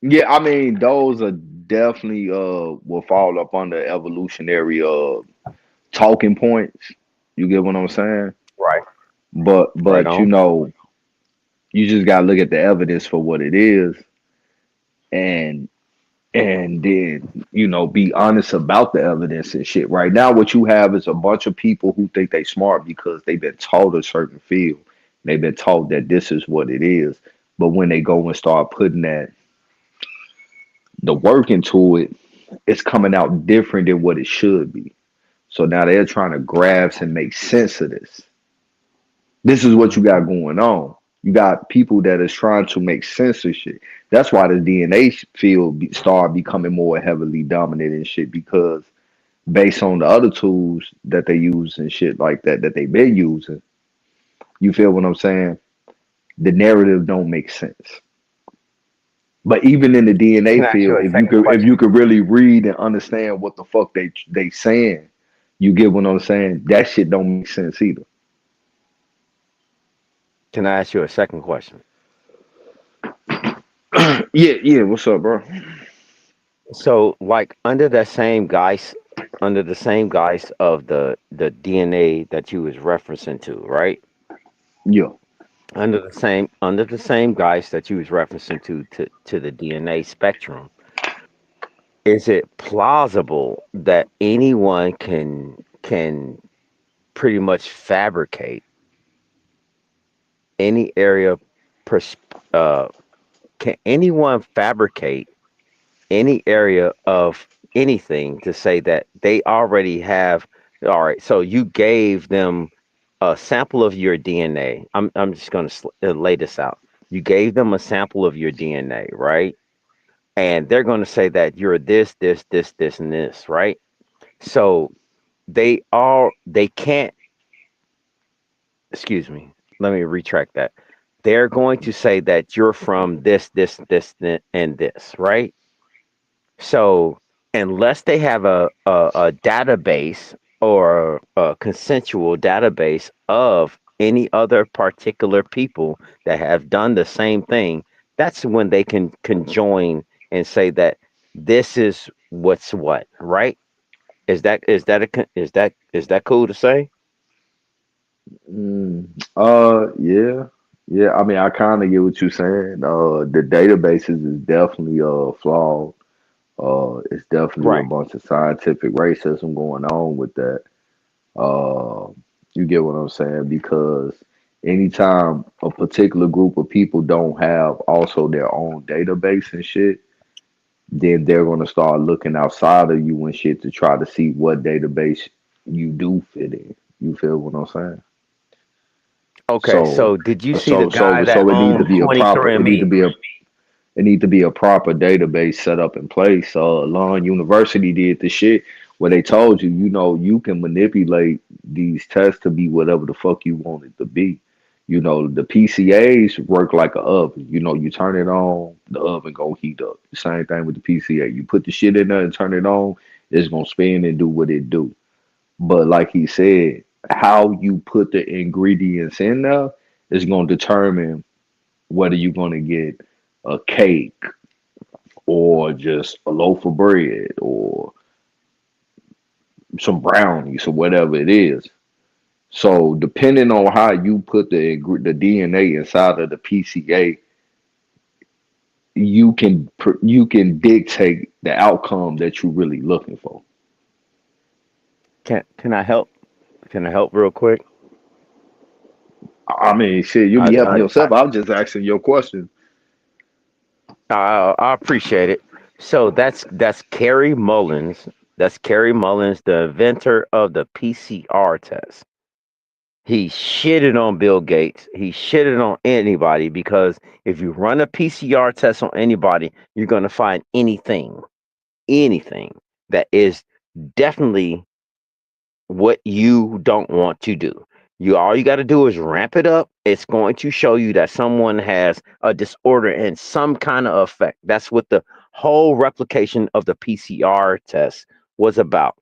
Yeah, I mean, those are definitely will fall up under evolutionary talking points. You get what I'm saying? Right. But you know, you just gotta look at the evidence for what it is, and then, you know, be honest about the evidence and shit. Right now, what you have is a bunch of people who think they smart because they've been taught a certain field. They've been taught that this is what it is. But when they go and start putting the work into it, it's coming out different than what it should be. So now they're trying to grasp and make sense of this. This is what you got going on. You got people that is trying to make sense of shit. That's why the DNA field started becoming more heavily dominant and shit, because based on the other tools that they use and shit like that they've been using, you feel what I'm saying? The narrative don't make sense. But even in the DNA field, if you could really read and understand what the fuck they saying, you get what I'm saying? That shit don't make sense either. Can I ask you a second question? Yeah. What's up, bro? So, like, under the same guise of the DNA that you was referencing to, right? Yeah. Under the same guise that you was referencing to the DNA spectrum, is it plausible that anyone can pretty much fabricate any area can anyone fabricate any area of anything to say that they already have? All right, so you gave them a sample of your DNA. I'm just going to lay this out. You gave them a sample of your DNA, right? And they're going to say that you're this, and this, right? So they can't, excuse me, let me retract that. They're going to say that you're from this, and this, right? So unless they have a database or a consensual database of any other particular people that have done the same thing, that's when they can conjoin and say that this is what's what, right? Is that cool to say? Yeah. Yeah, I mean, I kind of get what you're saying. The databases is definitely flawed. It's definitely a Right. bunch of scientific racism going on with that. Uh, you get what I'm saying? Because anytime a particular group of people don't have also their own database and shit, then they're gonna start looking outside of you and shit to try to see what database you do fit in. You feel what I'm saying? Okay, So, so did you see the so, guy so, that so it need to owned be a proper. It need to 23andMe? be a. It need to be a proper database set up in place. Lund University did the shit where they told you, you know, you can manipulate these tests to be whatever the fuck you want it to be. You know, the PCAs work like a oven. You know, you turn it on, the oven gonna heat up. Same thing with the PCA. You put the shit in there and turn it on, it's gonna spin and do what it do. But like he said, how you put the ingredients in there is gonna determine whether you're gonna get a cake or just a loaf of bread or some brownies or whatever it is. So depending on how you put the DNA inside of the PCA, you can dictate the outcome that you're really looking for. Can I help? Can I help real quick? I mean, shit, you I be helping I yourself. I'm just asking your question. I appreciate it. So that's Kerry Mullins. That's Kerry Mullins, the inventor of the PCR test. He shitted on Bill Gates. He shitted on anybody because if you run a PCR test on anybody, you're going to find anything that is definitely what you don't want to do. All you got to do is ramp it up. It's going to show you that someone has a disorder and some kind of effect. That's what the whole replication of the PCR test was about.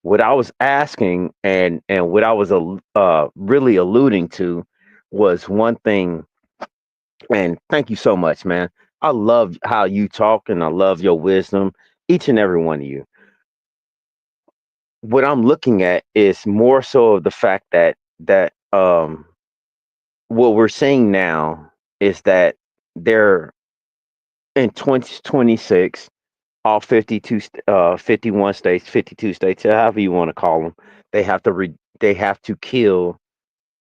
What I was asking and what I was really alluding to was one thing. And thank you so much, man. I love how you talk and I love your wisdom, each and every one of you. What I'm looking at is more so of the fact that what we're seeing now is that they're in 2026, all 51 states, 52 states, however you want to call them, they have to kill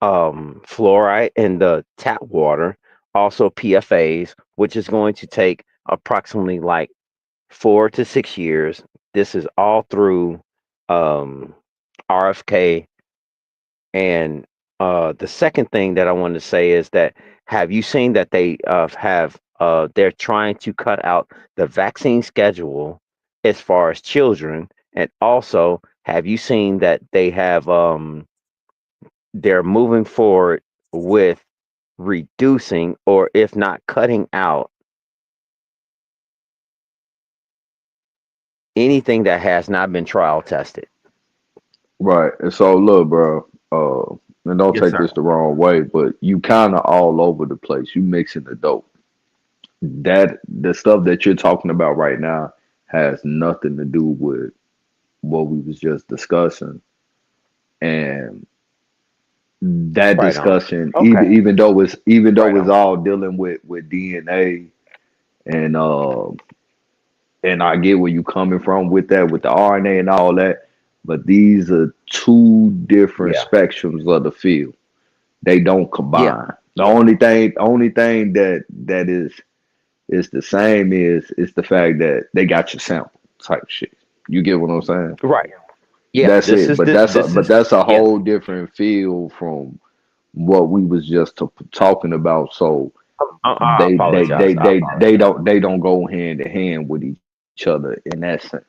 fluoride in the tap water, also PFAS, which is going to take approximately like 4 to 6 years. This is all through um, RFK. And the second thing that I wanted to say is that have you seen that they're trying to cut out the vaccine schedule as far as children, and also have you seen that they're moving forward with reducing or if not cutting out anything that has not been trial tested? Right. And so look, bro, and don't Yes, take sir. this the wrong way, but you kind of all over the place. You mixing the dope. That the stuff that you're talking about right now has nothing to do with what we was just discussing. And that Right on. discussion, Okay. even though Right it's on. all dealing with DNA and I get where you coming from with that, with the RNA and all that, but these are two different Yeah. spectrums of the field. They don't Yeah. combine. The only thing that is the same is the fact that they got your sample type shit. You get what I'm saying? Right. Yeah. That's it. But that's a whole yeah. different feel from what we was just talking about. So I apologize. they don't go hand in hand with each other in that sense.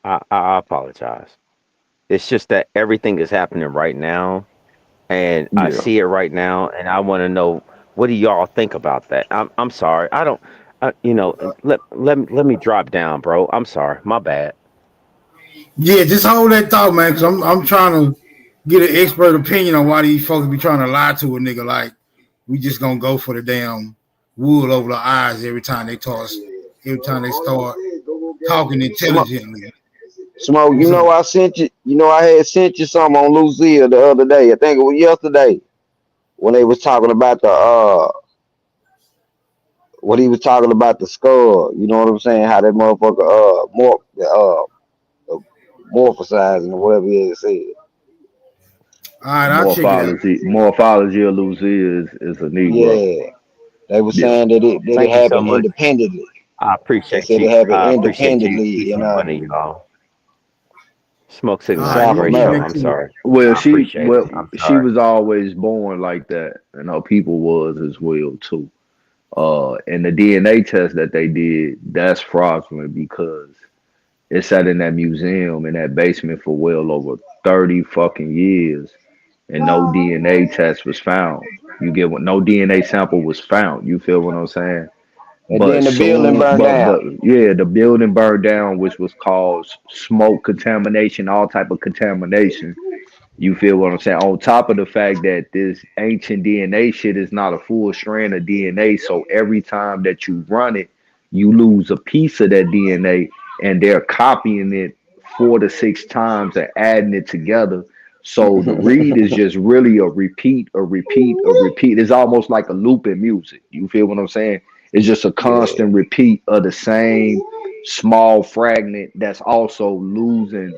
I apologize. It's just that everything is happening right now, and I see it right now, and I want to know, what do y'all think about that? I'm sorry. I don't. Let me drop down, bro. I'm sorry. My bad. Yeah, just hold that thought, man, because I'm trying to get an expert opinion on why these folks be trying to lie to a nigga like we just gonna go for the damn wool over the eyes every time they start talking intelligently. Smoke, I sent you. I had sent you something on Lucia the other day. I think it was yesterday when they was talking about what he was talking about the skull. You know what I'm saying? How that motherfucker morphosizing or whatever he had said. All right, I'll check it out. Morphology of Lucia is a Negro. Yeah, they were saying that it happened independently. I appreciate you. It happened independently, y'all. Smoke signal vibration. I'm sorry. Well, she was always born like that, and her people was as well too. And the DNA test that they did, that's fraudulent because it sat in that museum in that basement for well over 30 fucking years, and no DNA test was found. You get what? No DNA sample was found. You feel what I'm saying? And then the building burned down. Yeah, the building burned down, which was caused smoke contamination, all type of contamination. You feel what I'm saying? On top of the fact that this ancient DNA shit is not a full strand of DNA, so every time that you run it, you lose a piece of that DNA, and they're copying it 4 to 6 times and adding it together. So the read is just really a repeat. It's almost like a loop in music. You feel what I'm saying? It's just a constant repeat of the same small fragment that's also losing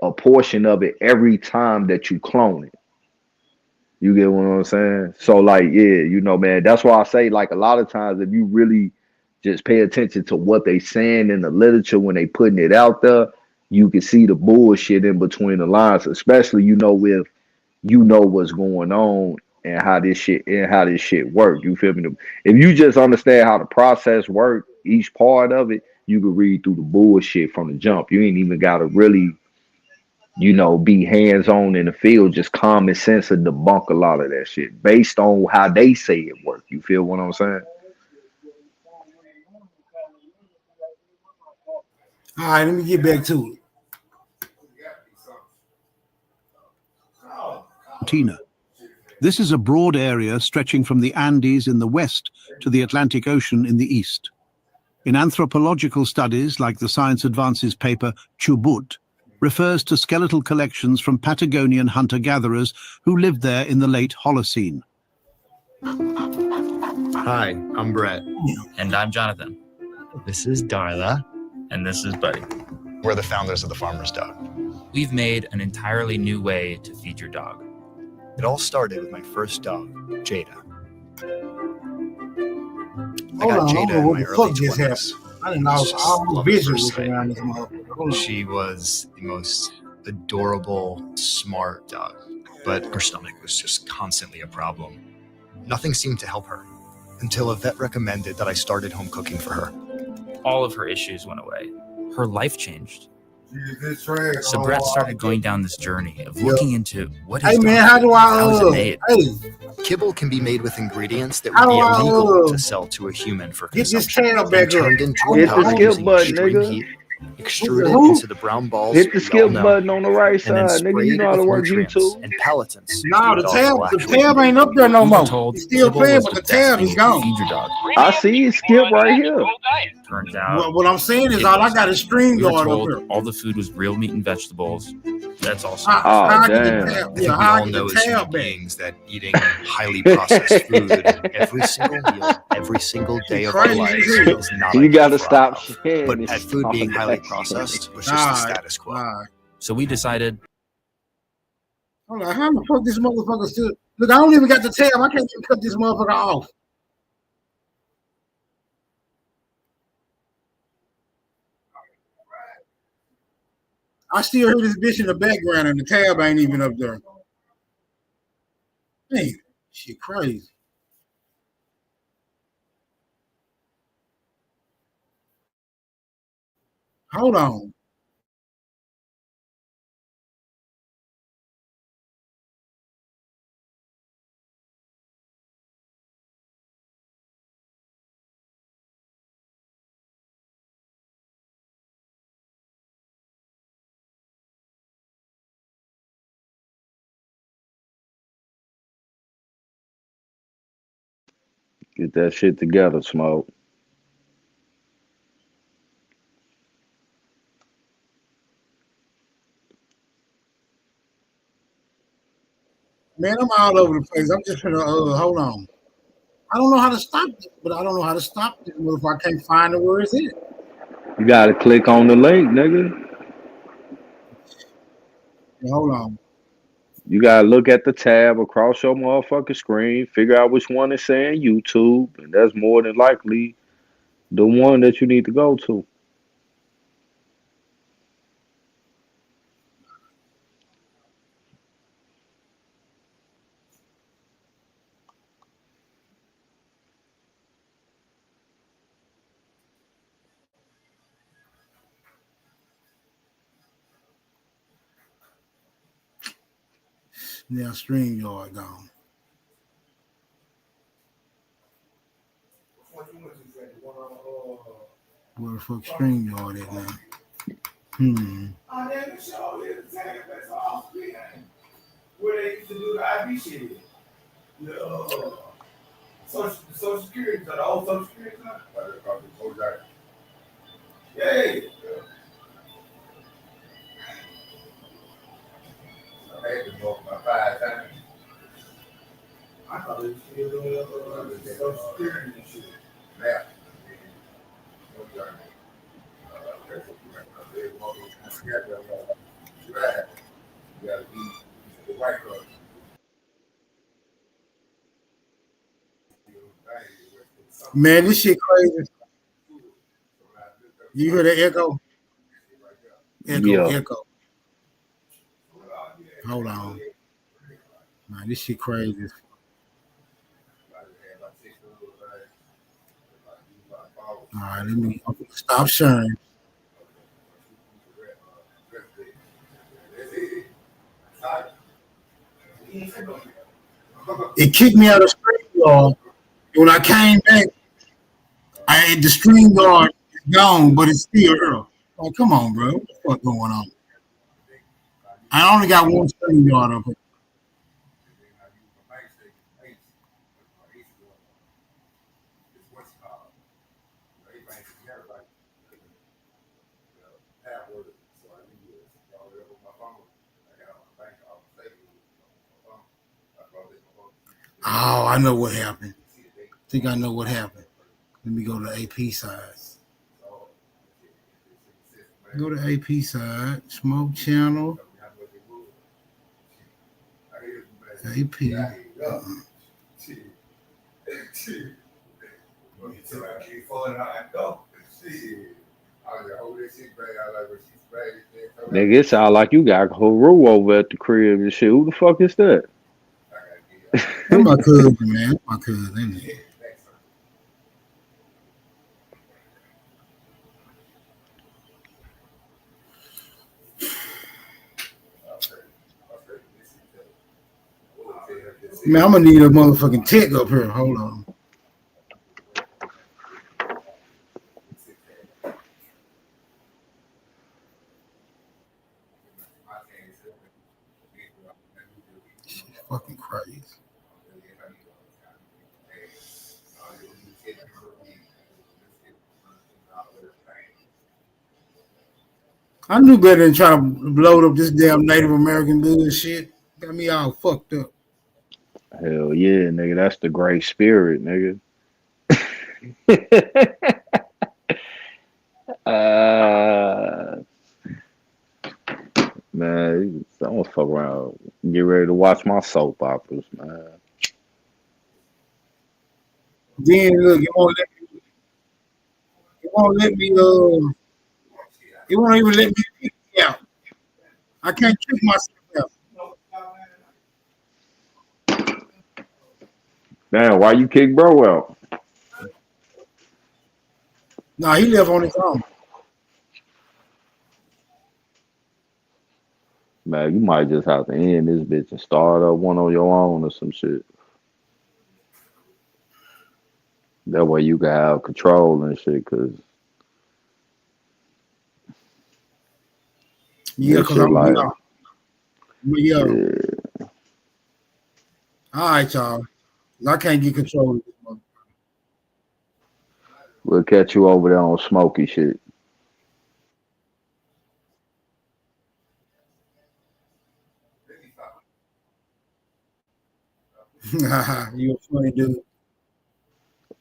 a portion of it every time that you clone it. You get what I'm saying? So like, yeah, man, that's why I say, like, a lot of times if you really just pay attention to what they saying in the literature when they putting it out there, you can see the bullshit in between the lines, especially if you know what's going on and how this shit work. You feel me? If you just understand how the process work, each part of it, you can read through the bullshit from the jump. You ain't even gotta really, be hands-on in the field, just common sense and debunk a lot of that shit based on how they say it work. You feel what I'm saying? All right, let me get back to it. Tina. This is a broad area stretching from the Andes in the west to the Atlantic Ocean in the east. In anthropological studies, like the Science Advances paper Chubut, refers to skeletal collections from Patagonian hunter-gatherers who lived there in the late Holocene. Hi, I'm Brett. And I'm Jonathan. This is Darla. And this is Buddy. We're the founders of The Farmer's Dog. We've made an entirely new way to feed your dog. It all started with my first dog, Jada. I got Jada in my early 20s. I didn't know all visuals around this motherfucker. She was the most adorable, smart dog, but her stomach was just constantly a problem. Nothing seemed to help her until a vet recommended that I started home cooking for her. All of her issues went away. Her life changed. So Brett started going down this journey of looking into what is how is it made. Kibble can be made with ingredients that would be illegal to sell to a human for consumption. And turned into a powder using extreme heat, extruded into the brown balls. Hit the skip button on the right side, nigga. You know how to work YouTube. And pelletins. No, the tab ain't up there no more. It's still playing, but the tab is gone. I see Skip right here. Turns out, what I'm saying is, all I got is string guard up here. All the food was real meat and vegetables. That's also. Damn. I think we all know as human beings that eating highly processed food every single meal, every single day of our lives is not. You gotta stop. But at food being highly processed was just the status quo. So we decided. I'm like, how the fuck this motherfucker still? Look, I don't even got the tab. I can't even cut this motherfucker off. I still hear this bitch in the background, and the tab ain't even up there. Hey, shit crazy. Hold on. Get that shit together, Smoke. Man, I'm all over the place. I'm just gonna hold on. I don't know how to stop it, but I don't know how to stop it if I can't find it. Where is it? You gotta click on the link, nigga. Hold on. You gotta look at the tab across your motherfucking screen, figure out which one is saying YouTube, and that's more than likely the one that you need to go to. Now StreamYard gone. Where the fuck StreamYard at now? Where they used to do the IB shit. The Social Security, the old Social Security. Yeah. I had to go about 5 times. I thought it was still doing Social Security and shit. Yeah. Man, this shit crazy. You hear the echo? Echo. Hold on. Man, this shit crazy. All right, let me stop sharing. It kicked me out of StreamYard. When I came back, the StreamYard is gone, but it's still here. Oh, come on, bro. What the fuck going on? I only got one StreamYard up here. Oh, I know what happened. I think I know what happened. Let me go to AP side. Go to AP side. Smoke channel. AP. Nigga, it sound like you got Haru over at the crib and shit. Who the fuck is that? That's my cousin, man. My cousin. Man, I'm gonna need a motherfucking tech up here. Hold on. Shit, fucking crazy. I knew better than try to load up this damn Native American bullshit. Got me all fucked up. Hell yeah, nigga. That's the Great Spirit, nigga. Man, I don't fuck around. Get ready to watch my soap operas, man. Then look, it won't even let me kick me out. I can't kick myself out. Man, why you kick bro out? Nah, he left on his own. Man, you might just have to end this bitch and start up one on your own or some shit. That way you can have control and shit, cause yeah, cause I'm like, yeah. All right, y'all. I can't get control of this one. We'll catch you over there on smoky shit. You a funny dude.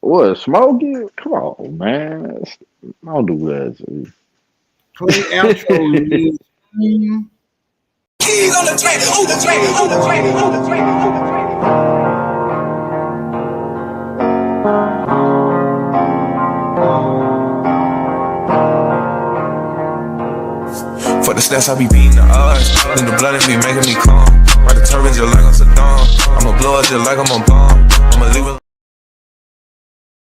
What, Smokey? Come on, man. Don't do that. Dude. Play outro. Keys on the track, on the track, on the track, on the track, on the track. For the stats, I be beating the odds. Then the blood, it be making me calm. Ride the turbines just like I'm Saddam. I'ma blow up just like I'm a bomb. I'ma leave it.